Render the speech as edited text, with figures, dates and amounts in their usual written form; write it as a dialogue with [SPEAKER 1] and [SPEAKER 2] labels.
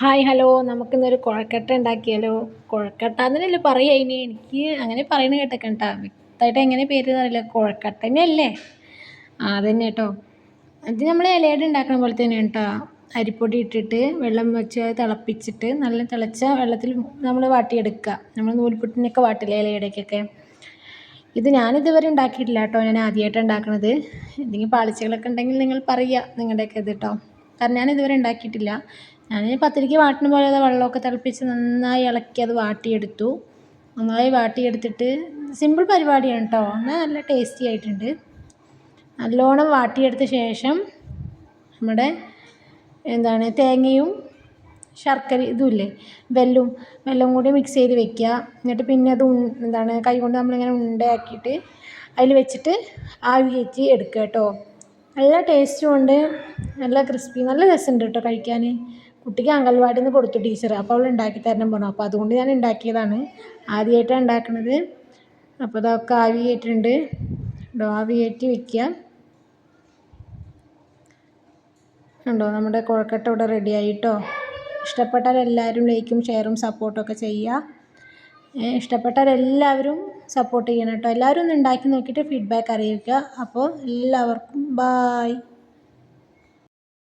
[SPEAKER 1] Hi hello നമുക്കിന്നൊരു കുഴക്കട്ട ഉണ്ടാക്കിയാലോ. കുഴക്കട്ട എന്നല്ലേ പറയുക. എനിക്ക് അങ്ങനെ പറയുന്നത് കേട്ടേക്കാം കേട്ടോ. വ്യക്തമായിട്ട് എങ്ങനെ പേര് അറിയില്ല. കുഴക്കട്ട തന്നെയല്ലേ? അതന്നെ കേട്ടോ. ഇത് നമ്മൾ ഇലയുടെ ഉണ്ടാക്കുന്ന പോലെ തന്നെയാണ് കേട്ടോ. അരിപ്പൊടി ഇട്ടിട്ട് വെള്ളം വെച്ച് തിളപ്പിച്ചിട്ട് നല്ല തിളച്ച വെള്ളത്തിൽ നമ്മൾ വാട്ടിയെടുക്കുക. നമ്മൾ നൂൽപുട്ടിനൊക്കെ വാട്ടില്ലേ ഇലയുടെയൊക്കെ. ഇത് ഞാനിതുവരെ ഉണ്ടാക്കിയിട്ടില്ല കേട്ടോ. ഞാൻ ആദ്യമായിട്ടാണ് ഉണ്ടാക്കുന്നത്. എന്തെങ്കിലും പാളിച്ചകളൊക്കെ ഉണ്ടെങ്കിൽ നിങ്ങൾ പറയുക നിങ്ങളുടെയൊക്കെ ഇത് കേട്ടോ. കാരണം ഞാനിതുവരെ ഉണ്ടാക്കിയിട്ടില്ല. ഞാൻ പത്തിരിക്ക് വാട്ടുന്ന പോലെ വെള്ളമൊക്കെ തിളപ്പിച്ച് നന്നായി ഇളക്കി അത് വാട്ടിയെടുത്തു. നന്നായി വാട്ടിയെടുത്തിട്ട് സിമ്പിൾ പരിപാടിയാണ് കേട്ടോ. എന്നാൽ നല്ല ടേസ്റ്റി ആയിട്ടുണ്ട്. നല്ലോണം വാട്ടിയെടുത്ത ശേഷം നമ്മുടെ തേങ്ങയും ശർക്കര ഇതുമില്ലേ വെല്ലം കൂടി മിക്സ് ചെയ്ത് വെക്കുക. എന്നിട്ട് പിന്നെ അത് കൈ കൊണ്ട് നമ്മളിങ്ങനെ ഉണ്ടയാക്കിയിട്ട് അതിൽ വെച്ചിട്ട് ആവി കയറ്റി എടുക്കുക കേട്ടോ. നല്ല ടേസ്റ്റും ഉണ്ട്, നല്ല ക്രിസ്പി, നല്ല രസമുണ്ട് കേട്ടോ കഴിക്കാൻ. കുട്ടിക്ക് അംഗൻവാടിയിൽ നിന്ന് കൊടുത്തു ടീച്ചർ. അപ്പോൾ അവൾ ഉണ്ടാക്കി തരണം പറഞ്ഞു. അപ്പോൾ അതുകൊണ്ട് ഞാൻ ഉണ്ടാക്കിയതാണ്. ആദ്യമായിട്ടാണ് ഉണ്ടാക്കുന്നത്. അപ്പോൾ ഇതൊക്കെ ആവി കയറ്റിയിട്ടുണ്ട്. ആവി കയറ്റി വെക്കുക. ഉണ്ടോ നമ്മുടെ കുഴക്കട്ട ഇവിടെ റെഡി ആയിട്ടോ. ഇഷ്ടപ്പെട്ടാൽ എല്ലാവരും ലൈക്കും ഷെയറും സപ്പോർട്ടും ഒക്കെ ചെയ്യുക. ഇഷ്ടപ്പെട്ടാൽ എല്ലാവരും സപ്പോർട്ട് ചെയ്യണം കേട്ടോ. എല്ലാവരും ഒന്ന് ഉണ്ടാക്കി നോക്കിയിട്ട് ഫീഡ്ബാക്ക് അറിയിക്കുക. അപ്പോൾ എല്ലാവർക്കും ബായ്.